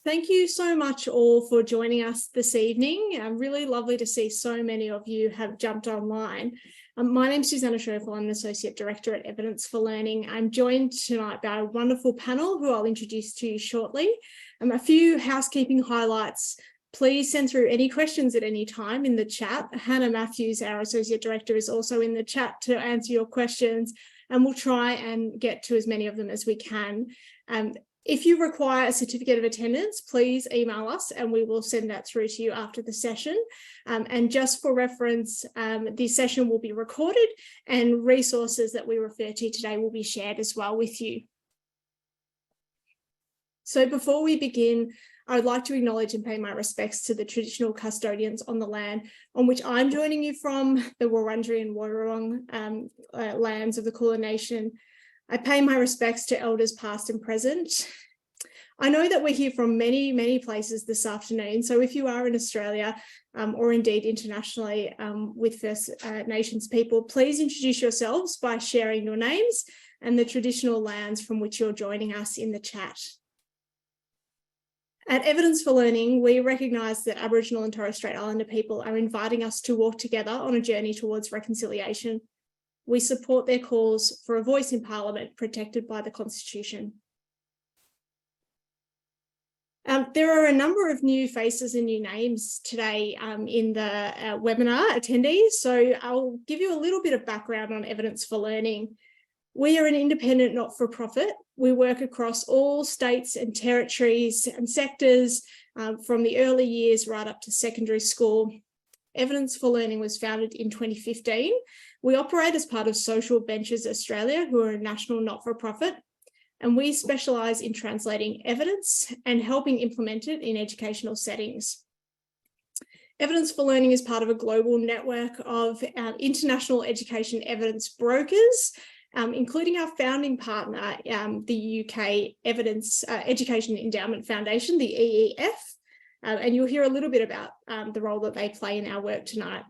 Thank you so much all for joining us this evening. Really lovely to see so many of you have jumped online. My name is Susanna Schofel. I'm an Associate Director at Evidence for Learning. I'm joined tonight by a wonderful panel who I'll introduce to you shortly. A few housekeeping highlights. Please send through any questions at any time in the chat. Hannah Matthews, our Associate Director, is also in the chat to answer your questions, and we'll try and get to as many of them as we can. If you require a certificate of attendance, please email us and we will send that through to you after the session. And just for reference, the session will be recorded and resources that we refer to today will be shared as well with you. So before we begin, I would like to acknowledge and pay my respects to the traditional custodians on the land on which I'm joining you from, the Wurundjeri and Woiwurrung lands of the Kulin Nation. I pay my respects to elders past and present. I know that we're here from many, many places this afternoon. So if you are in Australia or indeed internationally with First Nations people, please introduce yourselves by sharing your names and the traditional lands from which you're joining us in the chat. At Evidence for Learning, we recognise that Aboriginal and Torres Strait Islander people are inviting us to walk together on a journey towards reconciliation. We support their calls for a voice in Parliament protected by the Constitution. There are a number of new faces and new names today in the webinar attendees, so I'll give you a little bit of background on Evidence for Learning. We are an independent not-for-profit. We work across all states and territories and sectors from the early years right up to secondary school. Evidence for Learning was founded in 2015. We operate as part of Social Ventures Australia, who are a national not-for-profit, and we specialise in translating evidence and helping implement it in educational settings. Evidence for Learning is part of a global network of international education evidence brokers, including our founding partner, the UK Education Endowment Foundation, the EEF. And you'll hear a little bit about the role that they play in our work tonight.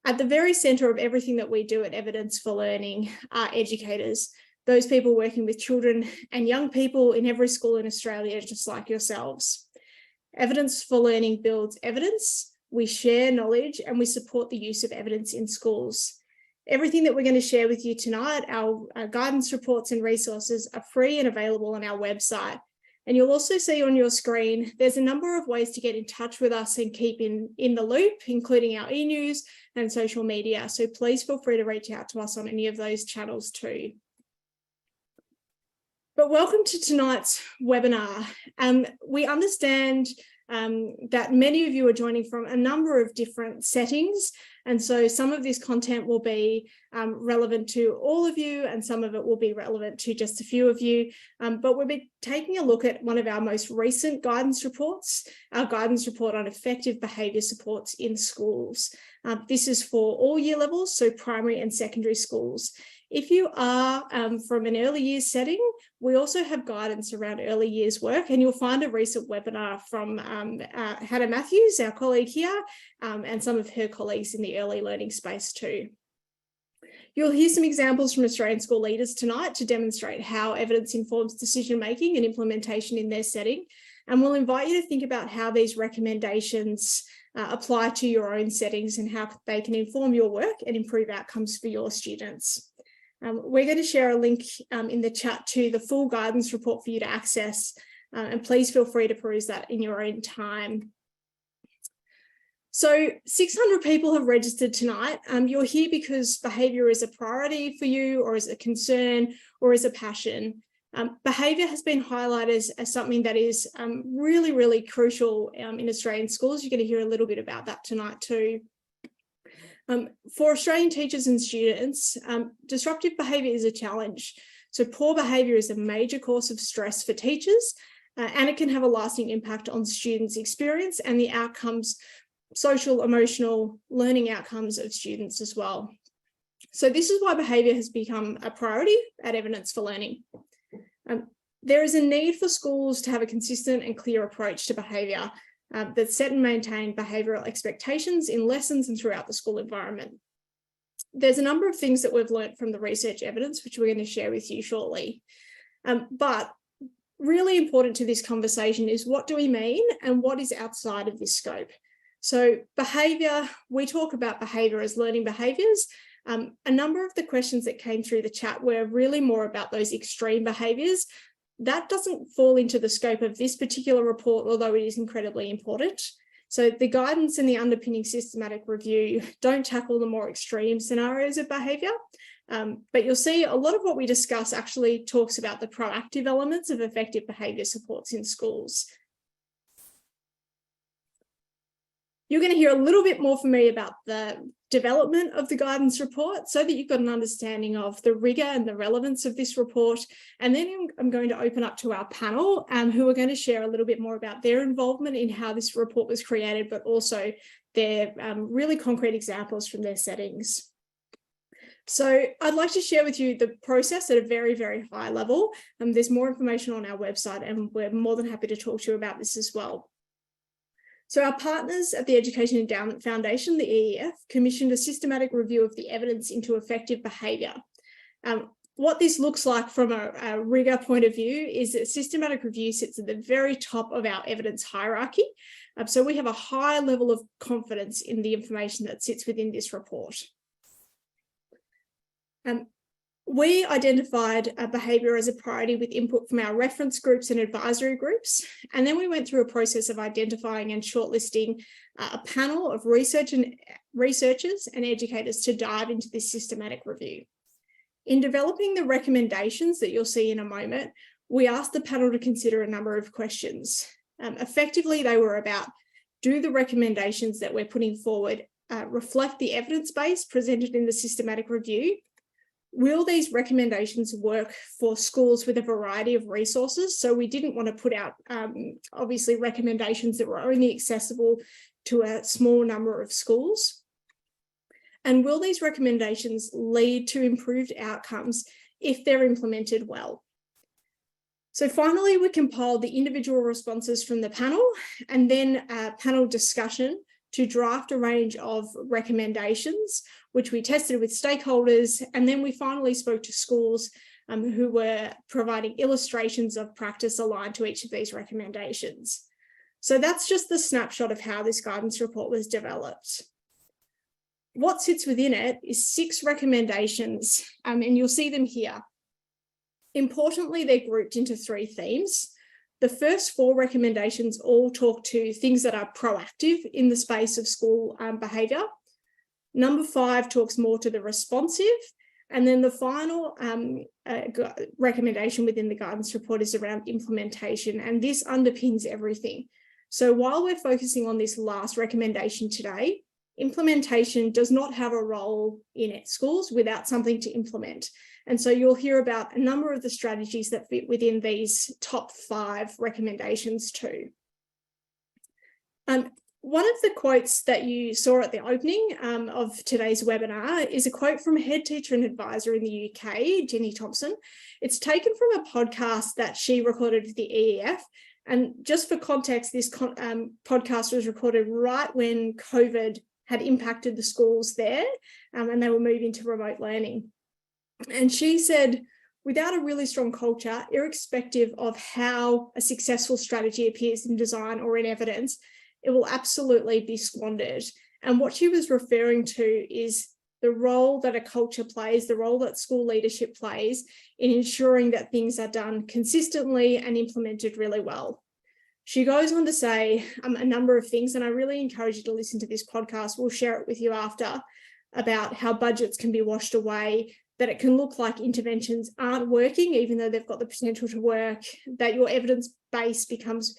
At the very centre of everything that we do at Evidence for Learning are educators, those people working with children and young people in every school in Australia, just like yourselves. Evidence for Learning builds evidence, we share knowledge, and we support the use of evidence in schools. Everything that we're going to share with you tonight, our guidance reports and resources are free and available on our website. And you'll also see on your screen, there's a number of ways to get in touch with us and keep in the loop, including our e-news and social media. So please feel free to reach out to us on any of those channels too. But welcome to tonight's webinar. We understand that many of you are joining from a number of different settings. And so some of this content will be relevant to all of you, and some of it will be relevant to just a few of you. But we'll be taking a look at one of our most recent guidance reports, our guidance report on effective behaviour supports in schools. This is for all year levels, so primary and secondary schools. If you are from an early years setting, we also have guidance around early years work, and you'll find a recent webinar from Hannah Matthews, our colleague here, and some of her colleagues in the early learning space too. You'll hear some examples from Australian school leaders tonight to demonstrate how evidence informs decision-making and implementation in their setting. And we'll invite you to think about how these recommendations apply to your own settings and how they can inform your work and improve outcomes for your students. We're going to share a link in the chat to the full guidance report for you to access, and please feel free to peruse that in your own time. So 600 people have registered tonight. You're here because behaviour is a priority for you, or is a concern, or is a passion. Behaviour has been highlighted as something that is really, really crucial in Australian schools. You're going to hear a little bit about that tonight too. For Australian teachers and students, disruptive behaviour is a challenge. So poor behaviour is a major cause of stress for teachers, and it can have a lasting impact on students' experience and the outcomes, social, emotional, learning outcomes of students as well. So this is why behaviour has become a priority at Evidence for Learning. There is a need for schools to have a consistent and clear approach to behaviour that set and maintain behavioural expectations in lessons and throughout the school environment. There's a number of things that we've learned from the research evidence, which we're going to share with you shortly. But really important to this conversation is what do we mean and what is outside of this scope. So behaviour, we talk about behaviour as learning behaviours. A number of the questions that came through the chat were really more about those extreme behaviours. That doesn't fall into the scope of this particular report, although it is incredibly important. So the guidance and the underpinning systematic review don't tackle the more extreme scenarios of behaviour. But you'll see a lot of what we discuss actually talks about the proactive elements of effective behaviour supports in schools. You're going to hear a little bit more from me about the development of the guidance report so that you've got an understanding of the rigour and the relevance of this report. And then I'm going to open up to our panel who are going to share a little bit more about their involvement in how this report was created, but also their really concrete examples from their settings. So I'd like to share with you the process at a very, very high level. There's more information on our website and we're more than happy to talk to you about this as well. So our partners at the Education Endowment Foundation, the EEF, commissioned a systematic review of the evidence into effective behaviour. What this looks like from a rigour point of view is that systematic review sits at the very top of our evidence hierarchy. So we have a high level of confidence in the information that sits within this report. We identified behaviour as a priority with input from our reference groups and advisory groups. And then we went through a process of identifying and shortlisting a panel of researchers and educators to dive into this systematic review. In developing the recommendations that you'll see in a moment, we asked the panel to consider a number of questions. Effectively, they were about, do the recommendations that we're putting forward reflect the evidence base presented in the systematic review? Will these recommendations work for schools with a variety of resources? So we didn't want to put out, obviously, recommendations that were only accessible to a small number of schools. And will these recommendations lead to improved outcomes if they're implemented well? So finally, we compiled the individual responses from the panel and then a panel discussion to draft a range of recommendations, which we tested with stakeholders. And then we finally spoke to schools who were providing illustrations of practice aligned to each of these recommendations. So that's just the snapshot of how this guidance report was developed. What sits within it is 6 recommendations, and you'll see them here. Importantly, they're grouped into 3 themes. The first 4 recommendations all talk to things that are proactive in the space of school behaviour. Number 5 talks more to the responsive. And then the final recommendation within the guidance report is around implementation, and this underpins everything. So while we're focusing on this last recommendation today, implementation does not have a role in schools without something to implement. And so you'll hear about a number of the strategies that fit within these top 5 recommendations too. One of the quotes that you saw at the opening of today's webinar is a quote from a head teacher and advisor in the UK, Jenny Thompson. It's taken from a podcast that she recorded with the EEF. And just for context, this podcast was recorded right when COVID had impacted the schools there and they were moving to remote learning. And she said, without a really strong culture, irrespective of how a successful strategy appears in design or in evidence, it will absolutely be squandered. And what she was referring to is the role that a culture plays, the role that school leadership plays in ensuring that things are done consistently and implemented really well. She goes on to say a number of things, and I really encourage you to listen to this podcast. We'll share it with you after, about how budgets can be washed away, that it can look like interventions aren't working, even though they've got the potential to work, that your evidence base becomes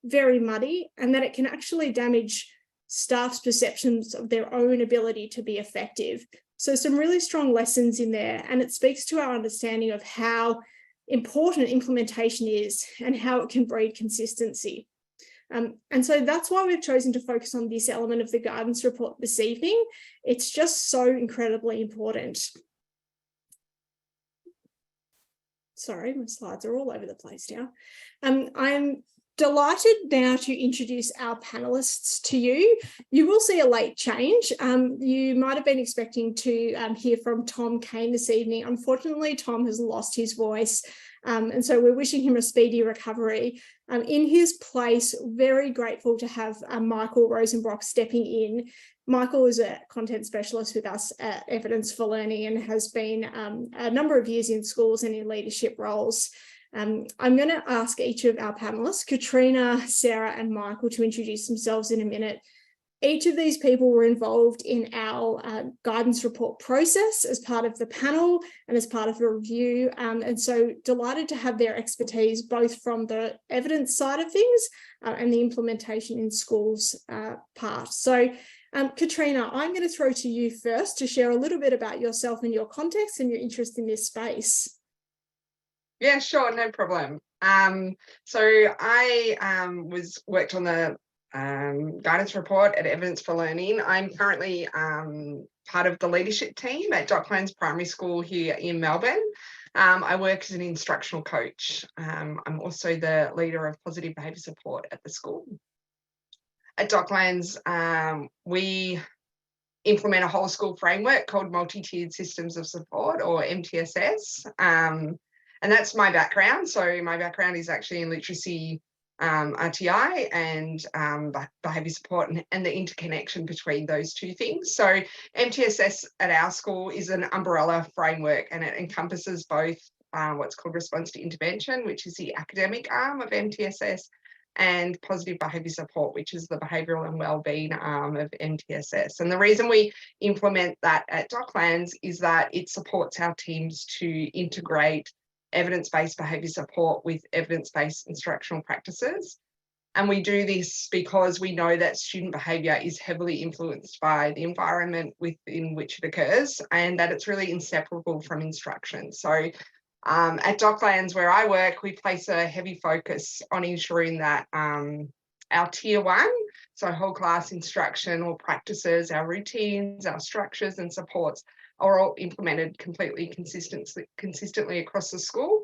very muddy, and that it can actually damage staff's perceptions of their own ability to be effective. So some really strong lessons in there, and it speaks to our understanding of how important implementation is and how it can breed consistency. And so that's why we've chosen to focus on this element of the guidance report this evening. It's just so incredibly important. Sorry, my slides are all over the place now. I'm delighted now to introduce our panelists to you. You will see a late change. You might have been expecting to hear from Tom Kane this evening. Unfortunately, Tom has lost his voice, and so we're wishing him a speedy recovery. In his place, very grateful to have Michael Rosenbrock stepping in. Michael is a content specialist with us at Evidence for Learning and has been a number of years in schools and in leadership roles. I'm going to ask each of our panelists, Katrina, Sarah, and Michael, to introduce themselves in a minute. Each of these people were involved in our guidance report process as part of the panel and as part of the review. And so delighted to have their expertise, both from the evidence side of things and the implementation in schools part. So Katrina, I'm going to throw to you first to share a little bit about yourself and your context and your interest in this space. Yeah, sure, no problem. So I worked on the guidance report at Evidence for Learning. I'm currently part of the leadership team at Docklands Primary School here in Melbourne. I work as an instructional coach. I'm also the leader of positive behaviour support at the school. At Docklands, we implement a whole school framework called Multi-Tiered Systems of Support, or MTSS. And that's my background. So my background is actually in literacy, RTI, and behaviour support, and the interconnection between those two things. So MTSS at our school is an umbrella framework, and it encompasses both what's called response to intervention, which is the academic arm of MTSS, and positive behaviour support, which is the behavioural and wellbeing arm of MTSS. And the reason we implement that at Docklands is that it supports our teams to integrate evidence-based behaviour support with evidence-based instructional practices. And we do this because we know that student behaviour is heavily influenced by the environment within which it occurs, and that it's really inseparable from instruction. So at Docklands, where I work, we place a heavy focus on ensuring that our tier one, so whole class instructional practices, our routines, our structures and supports are all implemented completely consistently across the school,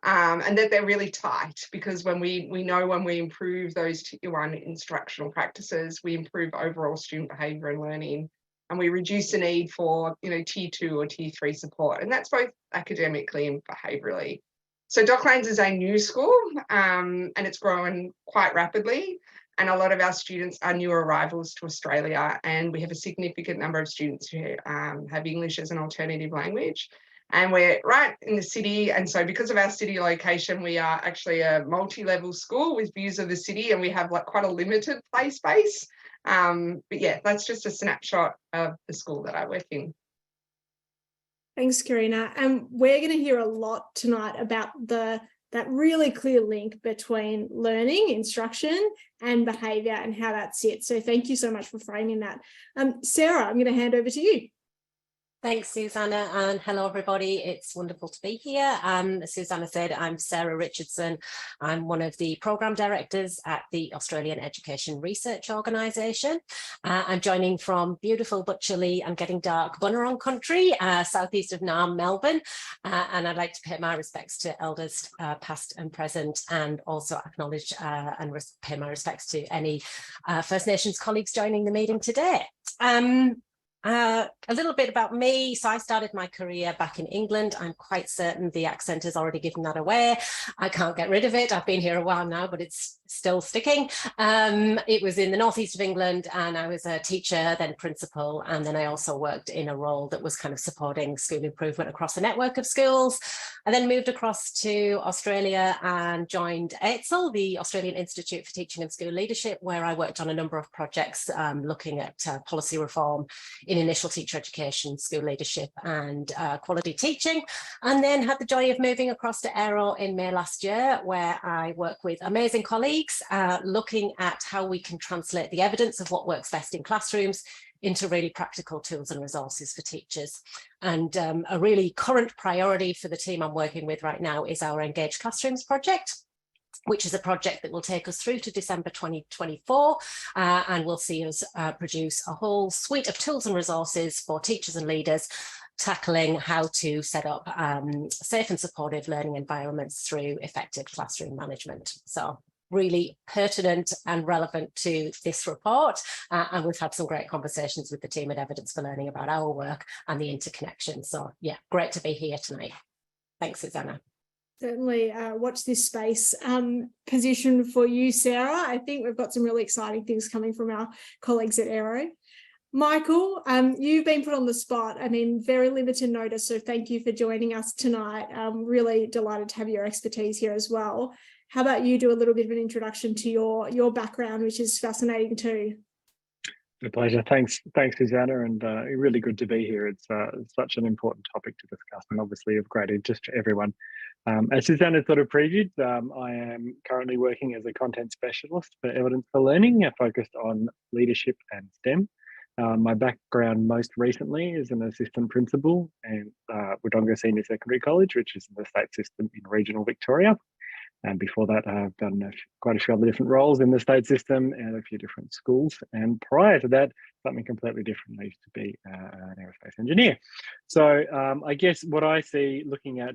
and that they're really tight, because when we know when we improve those tier one instructional practices, we improve overall student behaviour and learning, and we reduce the need for tier 2 or tier 3 support, and that's both academically and behaviourally. So Docklands is a new school, and it's growing quite rapidly. And a lot of our students are new arrivals to Australia, and we have a significant number of students who have English as an alternative language. And we're right in the city, and so because of our city location, we are actually a multi-level school with views of the city, and we have quite a limited play space. But yeah, that's just a snapshot of the school that I work in. Thanks, Karina. And we're going to hear a lot tonight about that really clear link between learning, instruction, and behaviour and how that sits. So thank you so much for framing that. Sarah, I'm going to hand over to you. Thanks, Susanna, and hello, everybody. It's wonderful to be here. As Susanna said, I'm Sarah Richardson. I'm one of the programme directors at the Australian Education Research Organisation. I'm joining from beautiful but chilly and getting dark Bunurong country, southeast of Naarm, Melbourne, and I'd like to pay my respects to elders past and present, and also acknowledge and pay my respects to any First Nations colleagues joining the meeting today. A little bit about me. So I started my career back in England. I'm quite certain the accent has already given that away. I can't get rid of it. I've been here a while now, but it's still sticking. It was in the northeast of England, and I was a teacher, then principal, and then I also worked in a role that was kind of supporting school improvement across a network of schools. I then moved across to Australia and joined AITSL, the Australian Institute for Teaching and School Leadership, where I worked on a number of projects looking at policy reform in initial teacher education, school leadership and quality teaching, and then had the joy of moving across to Aero in May last year, where I work with amazing colleagues looking at how we can translate the evidence of what works best in classrooms into really practical tools and resources for teachers. And a really current priority for the team I'm working with right now is our Engaged Classrooms project, which is a project that will take us through to December 2024, and will see us produce a whole suite of tools and resources for teachers and leaders, tackling how to set up safe and supportive learning environments through effective classroom management. So really pertinent and relevant to this report. And we've had some great conversations with the team at Evidence for Learning about our work and the interconnection. So yeah, great to be here tonight. Thanks, Susanna. Certainly watch this space. Position for you, Sarah. I think we've got some really exciting things coming from our colleagues at Aero. Michael, you've been put on the spot. I mean, very limited notice, so thank you for joining us tonight. I'm really delighted to have your expertise here as well. How about you do a little bit of an introduction to your background, which is fascinating too. A pleasure. Thanks, Susanna, and really good to be here. It's such an important topic to discuss, and obviously of great interest to everyone. As Susanna sort of previewed, I am currently working as a content specialist for Evidence for Learning, focused on leadership and STEM. My background most recently is an assistant principal at Wodonga Senior Secondary College, which is in the state system in regional Victoria. And before that, I've done quite a few other different roles in the state system and a few different schools. And prior to that, something completely different. I used to be an aerospace engineer. So I guess what I see looking at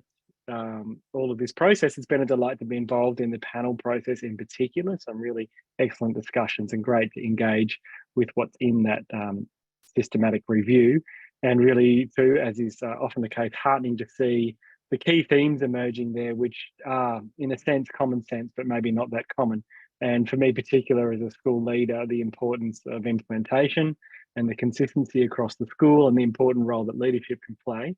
all of this process, it's been a delight to be involved in the panel process in particular. Some really excellent discussions and great to engage with what's in that systematic review. And really, too, as is often the case, heartening to see the key themes emerging there, which are, in a sense, common sense, but maybe not that common. And for me, particular as a school leader, the importance of implementation and the consistency across the school and the important role that leadership can play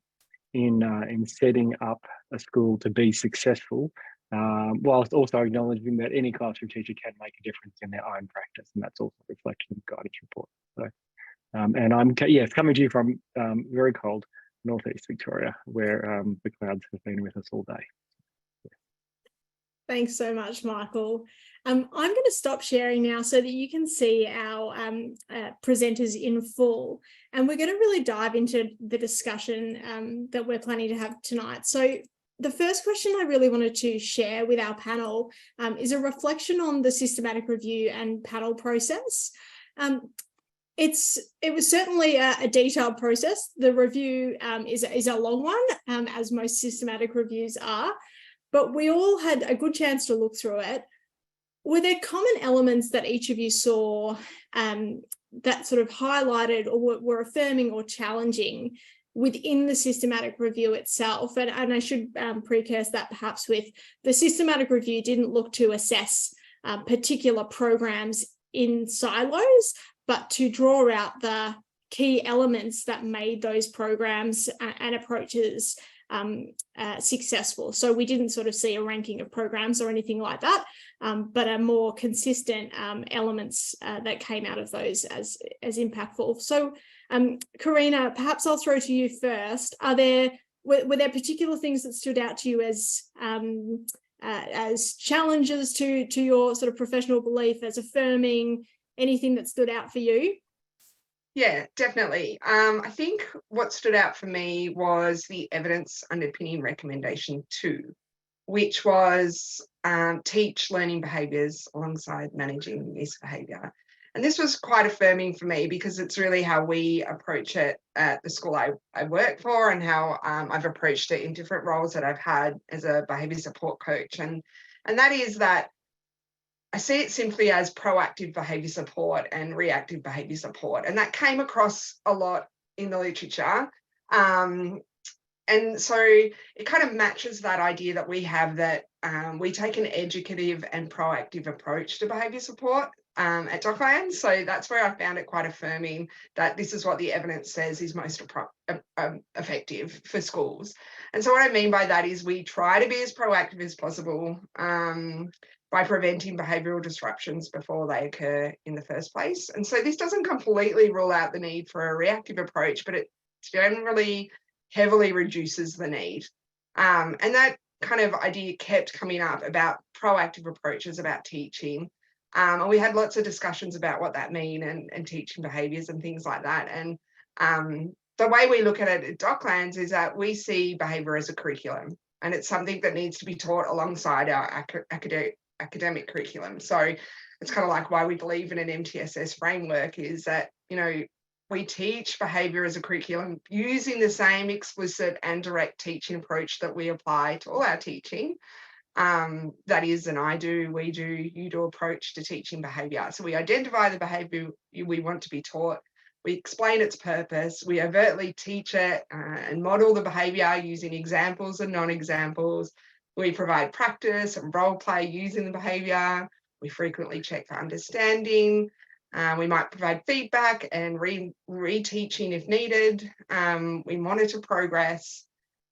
in setting up a school to be successful, whilst also acknowledging that any classroom teacher can make a difference in their own practice. And that's also reflected in the guidance report. So, and I'm coming to you from very cold northeast Victoria, where the clouds have been with us all day. Thanks so much, Michael. I'm going to stop sharing now so that you can see our presenters in full. And we're going to really dive into the discussion that we're planning to have tonight. So the first question I really wanted to share with our panel is a reflection on the systematic review and panel process. It was certainly a detailed process. The review is a long one, as most systematic reviews are, but we all had a good chance to look through it. Were there common elements that each of you saw that sort of highlighted or were affirming or challenging within the systematic review itself? And I should precursor that perhaps with the systematic review didn't look to assess particular programs in silos, but to draw out the key elements that made those programs and approaches successful. So we didn't sort of see a ranking of programs or anything like that, but a more consistent elements that came out of those as impactful. So Karina, perhaps I'll throw to you first. Were there particular things that stood out to you as challenges to your sort of professional belief, as affirming? Anything that stood out for you? Yeah, definitely. I think what stood out for me was the evidence underpinning recommendation 2, which was teach learning behaviours alongside managing misbehaviour. And this was quite affirming for me because it's really how we approach it at the school I work for, and how I've approached it in different roles that I've had as a behaviour support coach. And that is that I see it simply as proactive behaviour support and reactive behaviour support. And that came across a lot in the literature. And so it kind of matches that idea that we have, that we take an educative and proactive approach to behaviour support at Docklands. So that's where I found it quite affirming that this is what the evidence says is most effective for schools. And so what I mean by that is we try to be as proactive as possible by preventing behavioural disruptions before they occur in the first place. And so this doesn't completely rule out the need for a reactive approach, but it generally heavily reduces the need. And that kind of idea kept coming up about proactive approaches about teaching. And we had lots of discussions about what that mean and teaching behaviours and things like that. And the way we look at it at Docklands is that we see behaviour as a curriculum, and it's something that needs to be taught alongside our academic curriculum. So it's kind of like why we believe in an MTSS framework, is that, you know, we teach behaviour as a curriculum using the same explicit and direct teaching approach that we apply to all our teaching. that is an I do, we do, you do approach to teaching behaviour. So we identify the behaviour we want to be taught, we explain its purpose, we overtly teach it and model the behaviour using examples and non-examples. We provide practice and role play using the behaviour. We frequently check for understanding. We might provide feedback and reteaching if needed. We monitor progress.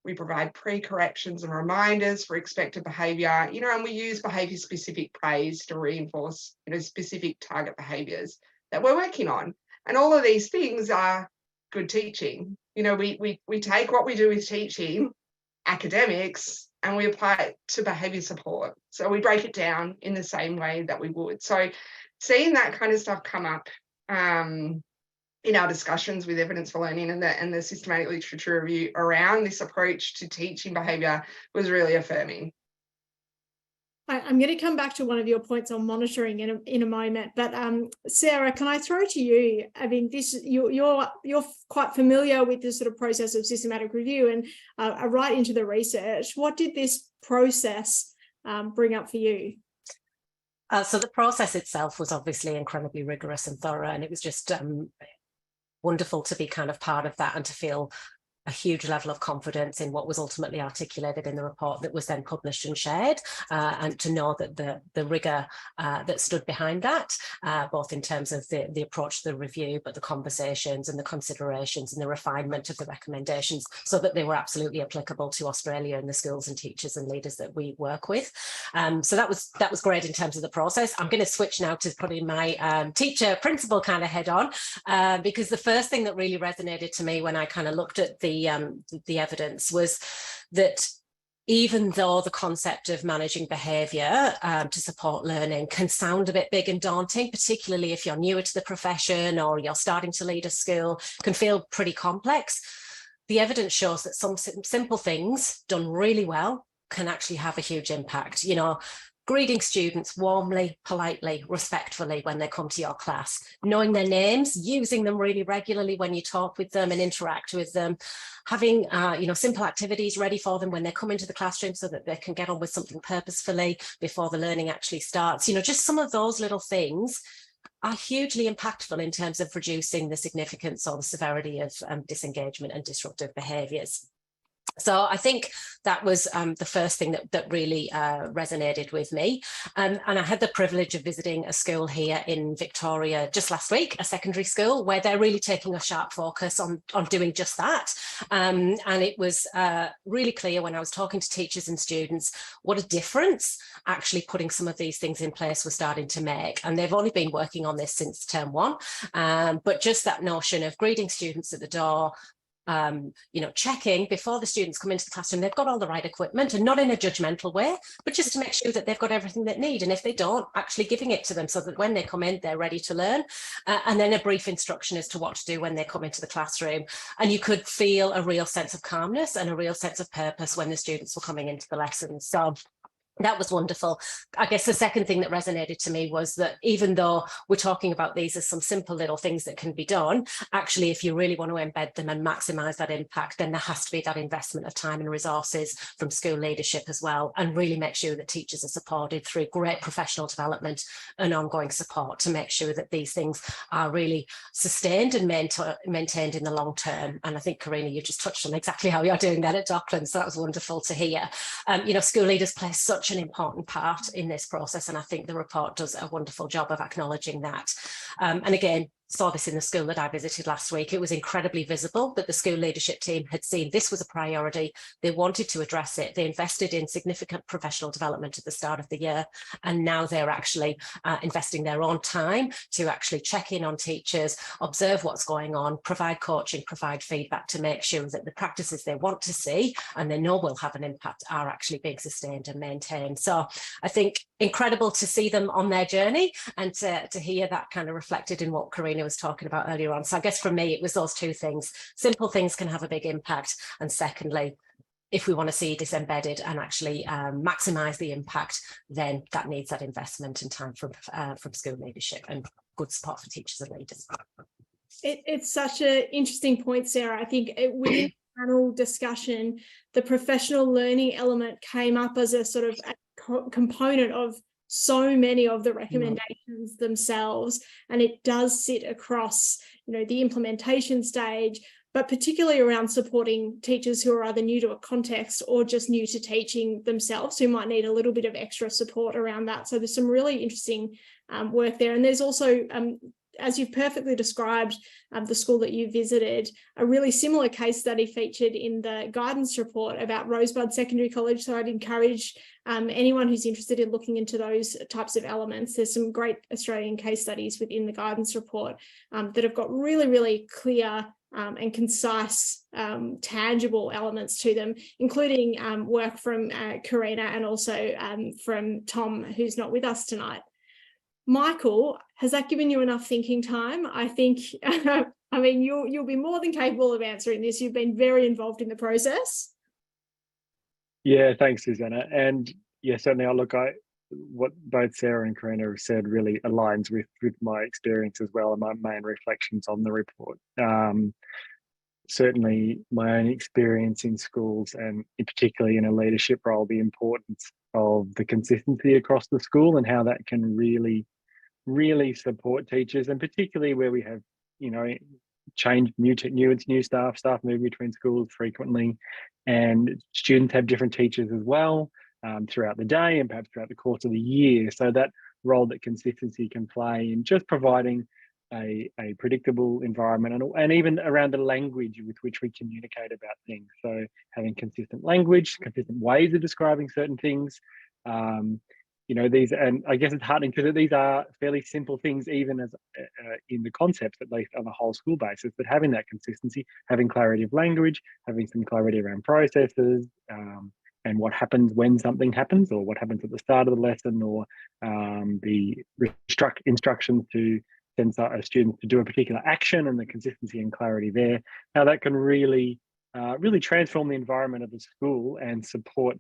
We provide pre-corrections and reminders for expected behaviour, and we use behaviour-specific praise to reinforce, specific target behaviours that we're working on. And all of these things are good teaching. We take what we do with teaching, academics, and we apply it to behaviour support. So we break it down in the same way that we would. So seeing that kind of stuff come up in our discussions with Evidence for Learning and the systematic literature review around this approach to teaching behaviour was really affirming. I'm going to come back to one of your points on monitoring in a moment, but Sarah, can I throw to you? I mean, you're quite familiar with this sort of process of systematic review and are right into the research. What did this process bring up for you? So the process itself was obviously incredibly rigorous and thorough, and it was just wonderful to be kind of part of that and to feel a huge level of confidence in what was ultimately articulated in the report that was then published and shared, and to know that the rigour that stood behind that, both in terms of the approach to the review, but the conversations and the considerations and the refinement of the recommendations, so that they were absolutely applicable to Australia and the schools and teachers and leaders that we work with. So that was great in terms of the process. I'm going to switch now to putting my teacher principal kind of head on, because the first thing that really resonated to me when I kind of looked at the evidence was that even though the concept of managing behaviour to support learning can sound a bit big and daunting, particularly if you're newer to the profession or you're starting to lead a school, can feel pretty complex. The evidence shows that some simple things done really well can actually have a huge impact. Greeting students warmly, politely, respectfully when they come to your class, knowing their names, using them really regularly when you talk with them and interact with them, having simple activities ready for them when they come into the classroom so that they can get on with something purposefully before the learning actually starts. Just some of those little things are hugely impactful in terms of reducing the significance or the severity of disengagement and disruptive behaviours. So I think that was the first thing that really resonated with me. And I had the privilege of visiting a school here in Victoria just last week, a secondary school, where they're really taking a sharp focus on doing just that. And it was really clear when I was talking to teachers and students what a difference actually putting some of these things in place was starting to make. And they've only been working on this since term 1. But just that notion of greeting students at the door, checking before the students come into the classroom, they've got all the right equipment, and not in a judgmental way, but just to make sure that they've got everything they need. And if they don't, actually giving it to them so that when they come in, they're ready to learn. And then a brief instruction as to what to do when they come into the classroom. And you could feel a real sense of calmness and a real sense of purpose when the students were coming into the lessons. So that was wonderful. I guess the second thing that resonated to me was that even though we're talking about these as some simple little things that can be done, actually, if you really want to embed them and maximise that impact, then there has to be that investment of time and resources from school leadership as well, and really make sure that teachers are supported through great professional development and ongoing support to make sure that these things are really sustained and maintained in the long term. And I think, Karina, you just touched on exactly how you're doing that at Docklands, so that was wonderful to hear. School leaders play such an important part in this process, and I think the report does a wonderful job of acknowledging that. And again, saw this in the school that I visited last week. It was incredibly visible that the school leadership team had seen this was a priority. They wanted to address it. They invested in significant professional development at the start of the year, and now they're actually investing their own time to actually check in on teachers, observe what's going on, provide coaching, provide feedback to make sure that the practices they want to see and they know will have an impact are actually being sustained and maintained. So I think incredible to see them on their journey and to hear that kind of reflected in what Karina was talking about earlier on. So I guess for me, it was those two things. Simple things can have a big impact. And secondly, if we want to see this embedded and actually maximise the impact, then that needs that investment and time from school leadership and good support for teachers and leaders. It's such an interesting point, Sarah. I think within the panel discussion, the professional learning element came up as a sort of a component of so many of the recommendations themselves, and it does sit across, you know, the implementation stage, but particularly around supporting teachers who are either new to a context or just new to teaching themselves, who might need a little bit of extra support around that. So there's some really interesting work there. And there's also, as you've perfectly described, the school that you visited, a really similar case study featured in the guidance report about Rosebud Secondary College. So I'd encourage anyone who's interested in looking into those types of elements. There's some great Australian case studies within the guidance report that have got really, really clear and concise, tangible elements to them, including work from Karina and also from Tom, who's not with us tonight. Michael, has that given you enough thinking time? I think, I mean, you'll be more than capable of answering this. You've been very involved in the process. Yeah, thanks, Susanna. And yeah, certainly what both Sarah and Karina have said really aligns with my experience as well, and my main reflections on the report. Certainly my own experience in schools, and particularly in a leadership role, the importance of the consistency across the school and how that can really support teachers, and particularly where we have, you know, change, new staff move between schools frequently, and students have different teachers as well throughout the day and perhaps throughout the course of the year. So that role that consistency can play in just providing a predictable environment, and even around the language with which we communicate about things. So having consistent language, consistent ways of describing certain things. You know, these, and I guess it's heartening because these are fairly simple things, even as in the concepts, at least on a whole school basis, but having that consistency, having clarity of language, having some clarity around processes, and what happens when something happens, or what happens at the start of the lesson, or the instructions to send a student to do a particular action, and the consistency and clarity there, how that can really transform the environment of the school and support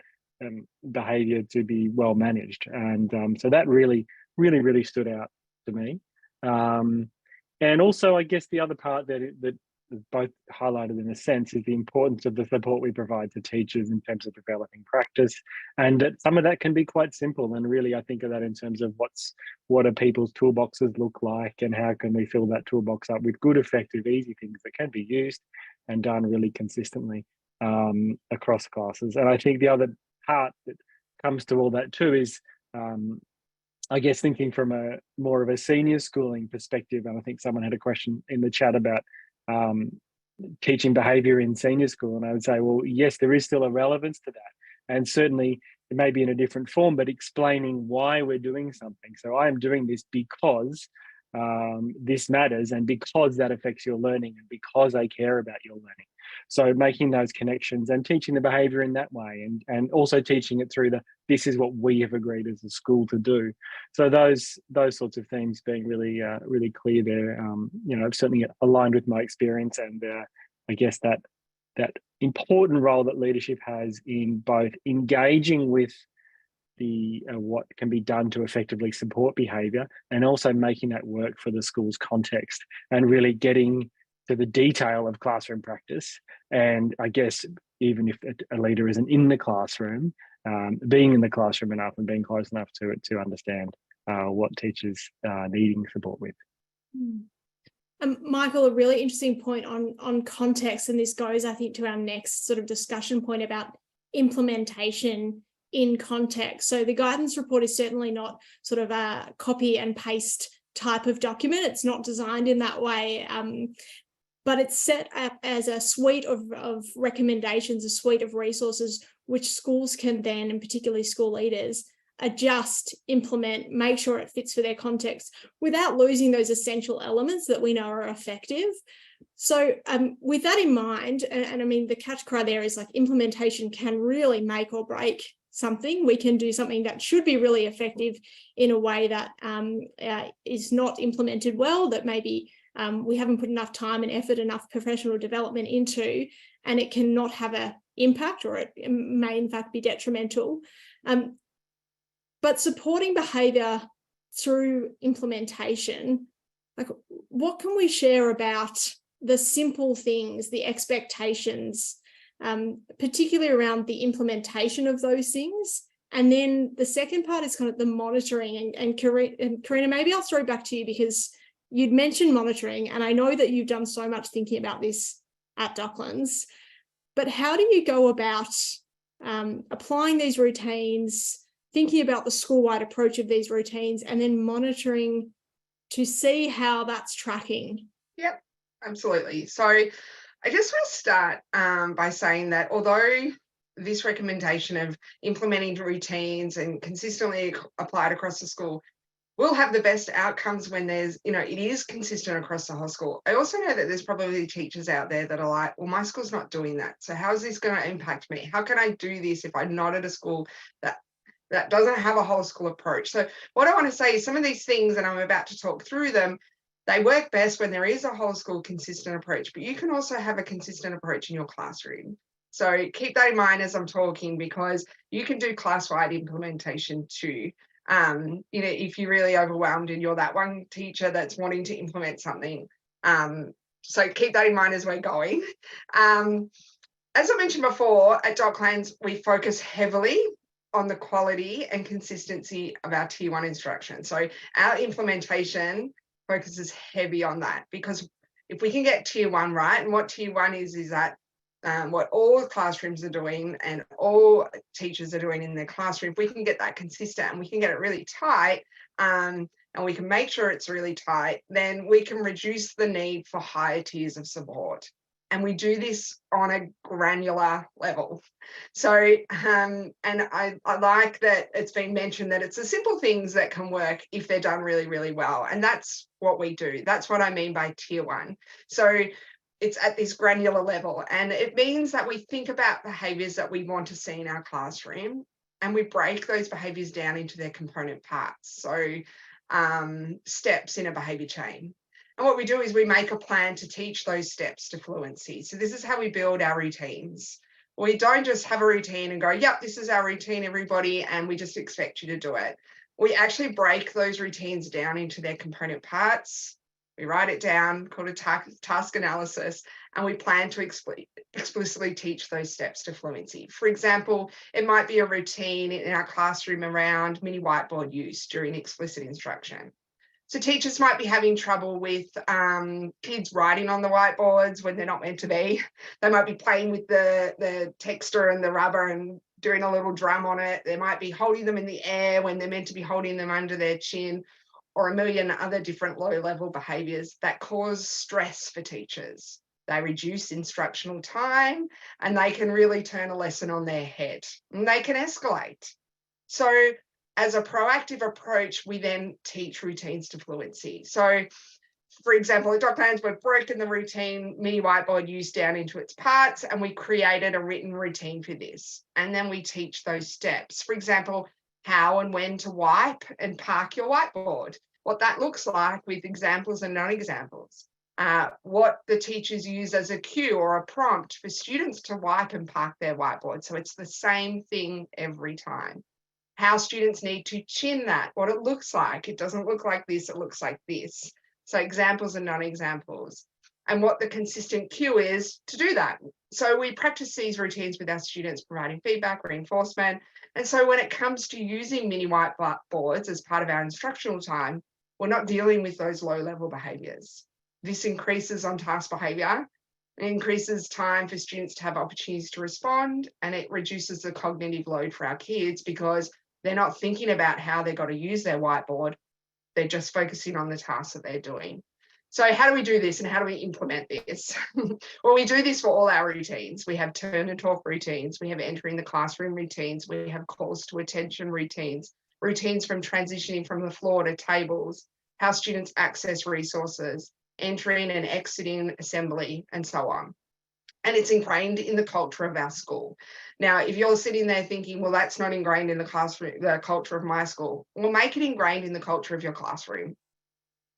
behaviour to be well managed. And so that really stood out to me. And also, I guess the other part that both highlighted in a sense is the importance of the support we provide to teachers in terms of developing practice, and that some of that can be quite simple. And really, I think of that in terms of what do people's toolboxes look like, and how can we fill that toolbox up with good, effective, easy things that can be used and done really consistently across classes. And I think the other part that comes to all that too is, I guess, thinking from a more of a senior schooling perspective. And I think someone had a question in the chat about teaching behaviour in senior school, and I would say, well, yes, there is still a relevance to that, and certainly it may be in a different form, but explaining why we're doing something. So I am doing this because this matters, and because that affects your learning, and because I care about your learning. So making those connections and teaching the behaviour in that way, and also teaching it through this is what we have agreed as a school to do. So those sorts of themes being really clear there, you know, certainly aligned with my experience, and I guess that important role that leadership has in both engaging with the what can be done to effectively support behaviour, and also making that work for the school's context, and really getting to the detail of classroom practice. And I guess even if a leader isn't in the classroom, being in the classroom enough and being close enough to it to understand what teachers are needing support with. Michael, a really interesting point on context, and this goes, I think, to our next sort of discussion point about implementation in context. So the guidance report is certainly not sort of a copy and paste type of document. It's not designed in that way, but it's set up as a suite of recommendations, a suite of resources, which schools can then, and particularly school leaders, adjust, implement, make sure it fits for their context without losing those essential elements that we know are effective. So with that in mind, and I mean, the catch cry there is like implementation can really make or break something. We can do something that should be really effective in a way that is not implemented well, that maybe we haven't put enough time and effort, enough professional development into, and it cannot have an impact, or it may in fact be detrimental. But supporting behaviour through implementation, like, what can we share about the simple things, the expectations, particularly around the implementation of those things, And then the second part is kind of the monitoring. And Karina, maybe I'll throw back to you, because you'd mentioned monitoring, and I know that you've done so much thinking about this at Docklands, but how do you go about applying these routines, thinking about the school-wide approach of these routines, and then monitoring to see how that's tracking? Yep, absolutely. So I just want to start by saying that although this recommendation of implementing routines and consistently applied across the school will have the best outcomes when there's, it is consistent across the whole school. I also know that there's probably teachers out there that are like, well, my school's not doing that. So how is this going to impact me? How can I do this if I'm not at a school that doesn't have a whole school approach? So what I want to say is some of these things, and I'm about to talk through them, they work best when there is a whole school consistent approach, but you can also have a consistent approach in your classroom. So keep that in mind as I'm talking, because you can do class-wide implementation too. If you're really overwhelmed and you're that one teacher that's wanting to implement something. So keep that in mind as we're going. As I mentioned before, at Docklands, we focus heavily on the quality and consistency of our Tier 1 instruction. So our implementation focuses heavy on that, because if we can get Tier 1 right, and what Tier 1 is that what all classrooms are doing and all teachers are doing in their classroom, if we can get that consistent and we can get it really tight, and we can make sure it's really tight, then we can reduce the need for higher tiers of support. And we do this on a granular level. So, and I like that it's been mentioned that it's the simple things that can work if they're done really, really well. And that's what we do. That's what I mean by Tier 1. So it's at this granular level. And it means that we think about behaviours that we want to see in our classroom, and we break those behaviours down into their component parts. So steps in a behaviour chain. And what we do is we make a plan to teach those steps to fluency. So this is how we build our routines. We don't just have a routine and go, yep, this is our routine, everybody, and we just expect you to do it. We actually break those routines down into their component parts. We write it down, called a task analysis, and we plan to explicitly teach those steps to fluency. For example, it might be a routine in our classroom around mini whiteboard use during explicit instruction. So teachers might be having trouble with kids writing on the whiteboards when they're not meant to be. They might be playing with the texture and the rubber and doing a little drum on it. They might be holding them in the air when they're meant to be holding them under their chin, or a million other different low-level behaviours that cause stress for teachers. They reduce instructional time, and they can really turn a lesson on their head, and they can escalate. So as a proactive approach, we then teach routines to fluency. So, for example, at Docklands, we've broken the routine mini whiteboard use down into its parts, and we created a written routine for this. And then we teach those steps. For example, how and when to wipe and park your whiteboard, what that looks like with examples and non-examples, what the teachers use as a cue or a prompt for students to wipe and park their whiteboard. So it's the same thing every time. How students need to chin that, what it looks like. It doesn't look like this, it looks like this. So examples and non-examples, and what the consistent cue is to do that. So we practice these routines with our students, providing feedback, reinforcement. And so when it comes to using mini whiteboards as part of our instructional time, we're not dealing with those low-level behaviours. This increases on-task behaviour, it increases time for students to have opportunities to respond, and it reduces the cognitive load for our kids because they're not thinking about how they've got to use their whiteboard. They're just focusing on the tasks that they're doing. So how do we do this and how do we implement this? Well, we do this for all our routines. We have turn and talk routines. We have entering the classroom routines. We have calls to attention routines, routines from transitioning from the floor to tables, how students access resources, entering and exiting assembly, and so on. And it's ingrained in the culture of our school. Now, if you're sitting there thinking, well, that's not ingrained in the classroom, the culture of my school, well, make it ingrained in the culture of your classroom.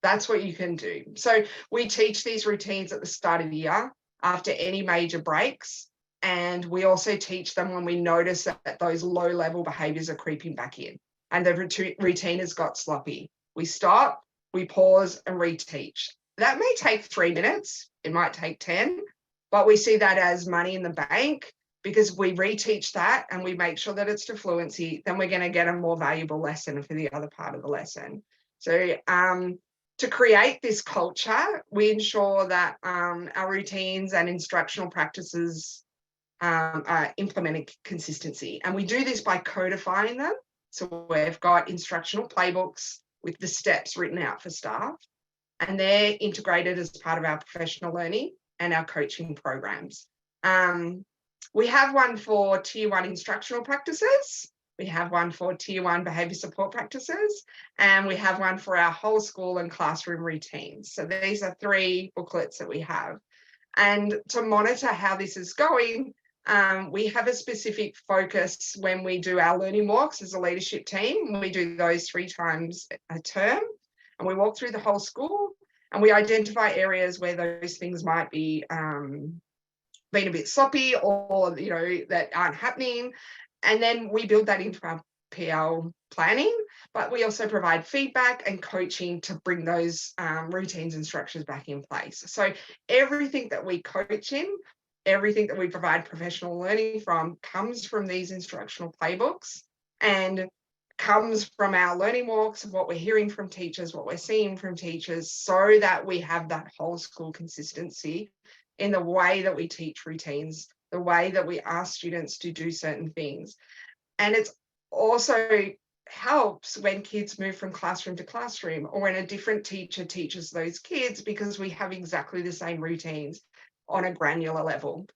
That's what you can do. So we teach these routines at the start of the year, after any major breaks, and we also teach them when we notice that those low-level behaviours are creeping back in and the routine has got sloppy. We stop, we pause and reteach. That may take 3 minutes, it might take 10, but we see that as money in the bank, because we reteach that and we make sure that it's to fluency, then we're going to get a more valuable lesson for the other part of the lesson. So to create this culture, we ensure that our routines and instructional practices are implemented consistency. And we do this by codifying them. So we've got instructional playbooks with the steps written out for staff, and they're integrated as part of our professional learning and our coaching programs. We have one for Tier 1 instructional practices. We have one for Tier 1 behaviour support practices, and we have one for our whole school and classroom routines. So these are 3 booklets that we have. And to monitor how this is going, we have a specific focus when we do our learning walks as a leadership team. We do those 3 times a term, and we walk through the whole school, and we identify areas where those things might be being a bit sloppy, or that aren't happening. And then we build that into our PL planning, but we also provide feedback and coaching to bring those routines and structures back in place. So everything that we coach in, everything that we provide professional learning from, comes from these instructional playbooks and comes from our learning walks, what we're hearing from teachers, what we're seeing from teachers, so that we have that whole school consistency in the way that we teach routines, the way that we ask students to do certain things. And it's also helps when kids move from classroom to classroom, or when a different teacher teaches those kids, because we have exactly the same routines on a granular level.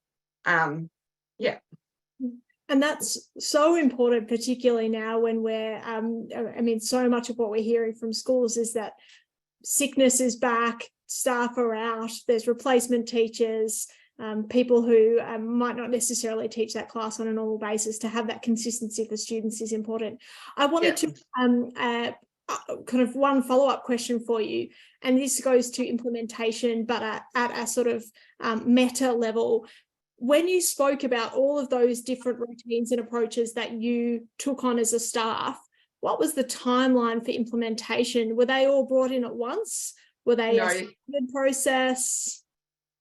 Yeah. And that's so important, particularly now when we're, so much of what we're hearing from schools is that sickness is back, staff are out, there's replacement teachers, people who might not necessarily teach that class on a normal basis. To have that consistency for students is important. I wanted to kind of one follow-up question for you, and this goes to implementation, but at a sort of meta level. When you spoke about all of those different routines and approaches that you took on as a staff, what was the timeline for implementation? Were they all brought in at once? Were they a standard process?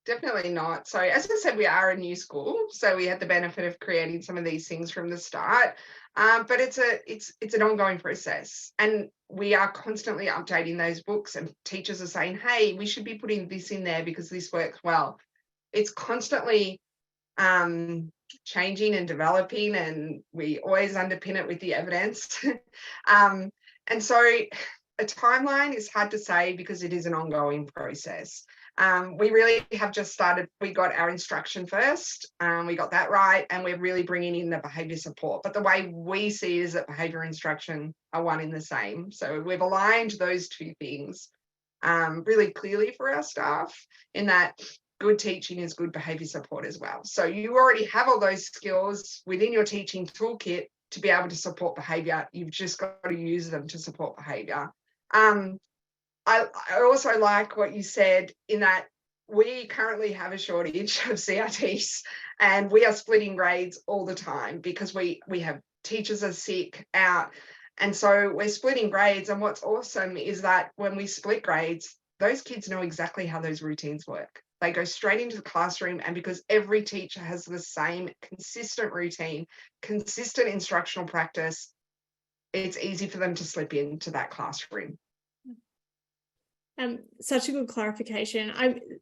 Definitely not. So as I said, we are a new school, so we had the benefit of creating some of these things from the start. But it's an ongoing process, and we are constantly updating those books, and teachers are saying, hey, we should be putting this in there because this works well. It's constantly changing and developing, and we always underpin it with the evidence. And so a timeline is hard to say because it is an ongoing process. We really have just started. We got our instruction first, we got that right, and we're really bringing in the behaviour support. But the way we see it is that behaviour instruction are one in the same. So we've aligned those 2 things really clearly for our staff, in that good teaching is good behaviour support as well. So you already have all those skills within your teaching toolkit to be able to support behaviour. You've just got to use them to support behaviour. I also like what you said, in that we currently have a shortage of CRTs, and we are splitting grades all the time because we have teachers are sick, out, and so we're splitting grades. And what's awesome is that when we split grades, those kids know exactly how those routines work. They go straight into the classroom, and because every teacher has the same consistent routine, consistent instructional practice, it's easy for them to slip into that classroom. Such a good clarification.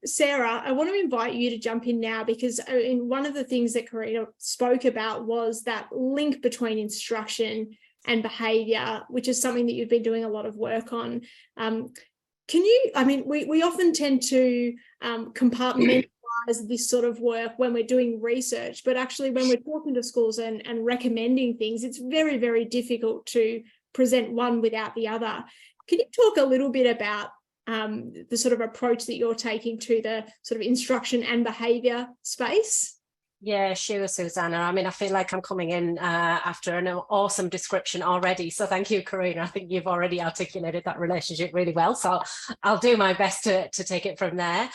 Sarah, I want to invite you to jump in now, because in one of the things that Karina spoke about was that link between instruction and behaviour, which is something that you've been doing a lot of work on. Can you, we often tend to compartmentalize this sort of work when we're doing research, but actually when we're talking to schools and recommending things, it's very, very difficult to present one without the other. Can you talk a little bit about the sort of approach that you're taking to the sort of instruction and behaviour space? Yeah, sure, Susanna. I feel like I'm coming in after an awesome description already. So thank you, Karina. I think you've already articulated that relationship really well. So I'll do my best to take it from there.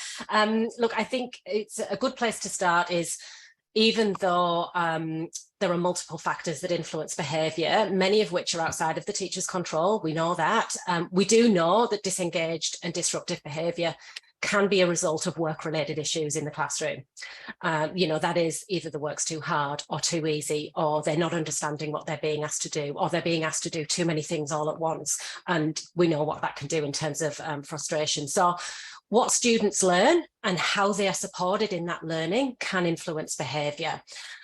Look, I think it's a good place to start is, even though there are multiple factors that influence behaviour, many of which are outside of the teacher's control, we know that. We do know that disengaged and disruptive behaviour can be a result of work-related issues in the classroom. You know, that is either the work's too hard or too easy, or they're not understanding what they're being asked to do, or they're being asked to do too many things all at once. And we know what that can do in terms of frustration. So what students learn and how they are supported in that learning can influence behaviour.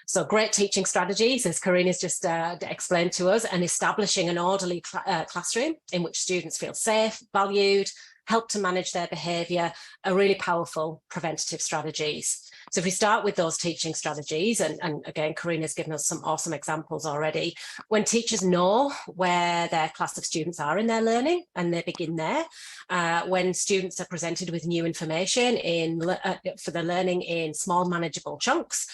So great teaching strategies, as Karina's just explained to us, and establishing an orderly classroom in which students feel safe, valued, help to manage their behaviour, are really powerful preventative strategies. So if we start with those teaching strategies, and again, Karina's given us some awesome examples already, when teachers know where their class of students are in their learning and they begin there, when students are presented with new information for the learning in small manageable chunks,